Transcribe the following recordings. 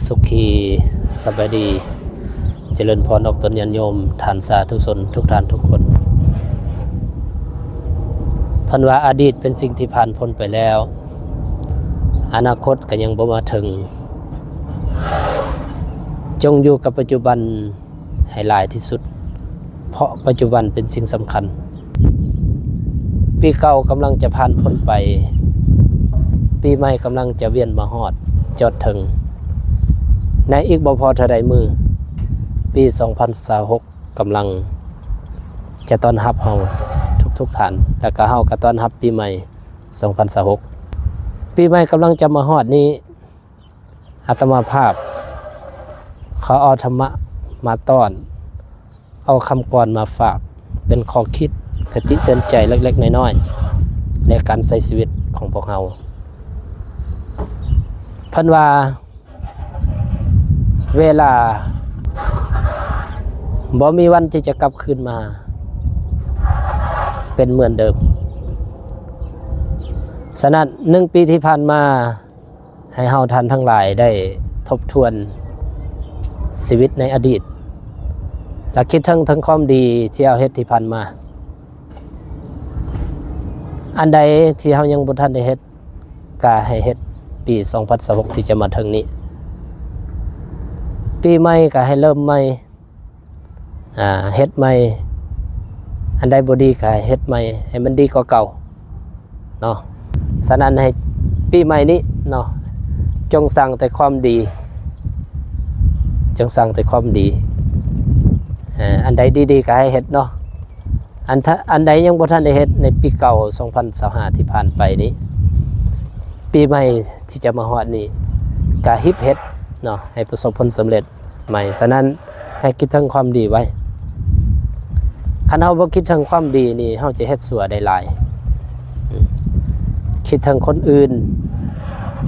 สุขีสบายดีเจริญพรออกตนยันโยมฐานสาธุชนทุกท่านทุกคนพันว่าอดีตเป็นสิ่งที่ผ่านพ้นไปแล้วอนาคตก็ยังบ่มาถึงจงอยู่กับปัจจุบันให้หลายที่สุดเพราะปัจจุบันเป็นสิ่งสำคัญปีเก่ากำลังจะผ่านพ้นไปปีใหม่กำลังจะเวียนมาฮอดจอดถึงในอีกบ่พอเท่าใดมือปี2026กำลังจะต้อนรับเฮาทุกท่านแล้วก็เฮาก็ต้อนรับปีใหม่2026ปีใหม่กำลังจะมาฮอดนี้อาตมาภาพเขาเอาธรรมะมาต้อนเอาคำกรมาฝากเป็นข้อคิดกติเตือนใจเล็กๆน้อยๆในการใช้ชีวิตของพวกเราเพิ่นว่าเวลาบ่มีวันที่จะกลับคืนมาเป็นเหมือนเดิมฉะนั้น1 ปีที่ผ่านมาให้เฮาท่านทั้งหลายได้ทบทวนชีวิตในอดีตและคิดถึงความดีที่เฮาเฮ็ดที่ผ่านมาอันใดที่เฮายังบ่ทันได้เฮ็ดก็ให้เฮ็ดปี2026ที่จะมาถึงนี้ปีใหม่ก็ให้เริ่มใหม่เฮ็ดใหม่อันใดบ่ดีก็เฮ็ดใหม่ให้มันดีกว่าเก่าเนาะฉะนั้นให้ปีใหม่นี้เนาะจงสั่งแต่ความดีจงสั่งแต่ความดีอันใดดีๆก็ให้เฮ็ดเนาะอันใดยังบ่ทันได้เฮ็ดในปีเก่า2025ที่ผ่านไปนี้ปีใหม่ที่จะมาฮอดนี้ก็ฮิบเฮ็ดเนาะให้ประสบผลสำเร็จใหม่ฉะนั้นให้คิดถึงความดีไว้คันเฮาบ่คิดถึงความดีนี่เฮาจะเฮ็ดชั่วได้หลายคิดถึงคนอื่น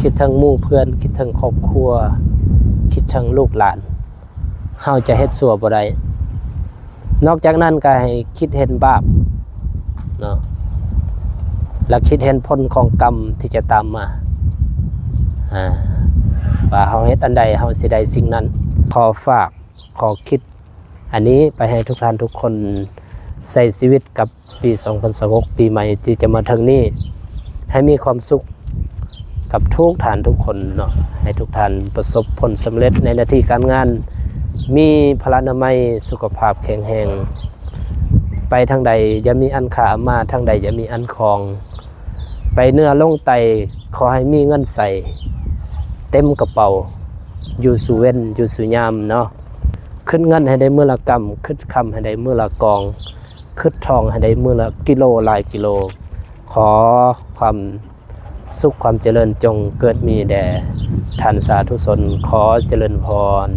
คิดถึงหมู่เพื่อนคิดถึงครอบครัวคิดถึงลูกหลานเฮาจะเฮ็ดชั่วบ่ได้นอกจากนั้นก็ให้คิดเห็นบาปเนาะและคิดเห็นผลของกรรมที่จะตามมาว่าเฮาเฮ็ดอันใดเฮาสิได้สิ่งนั้นขอฝากขอคิดอันนี้ไปให้ทุกท่านทุกคนใช้ชีวิตกับปี2026ปีใหม่ที่จะมาถึงนี้ให้มีความสุขกับทุกท่านทุกคนเนาะให้ทุกท่านประสบผลสำเร็จในหน้าที่การงานมีพลานามัยสุขภาพแข็งแรงไปทางใดอย่ามีอันขามาทางใดอย่ามีอันคองไปเนื้อลงไตขอให้มีเงินใส่เต็มกระเป๋าอยู่สู่เว้นอยู่สู่ยามเนาะขึ้นเงินให้ได้มื้อละกำขึ้นคำให้ได้มื้อละกองขึ้นทองให้ได้มื้อละกิโลหลายกิโลขอความสุขความเจริญจงเกิดมีแด่ท่านสาธุชนขอเจริญพร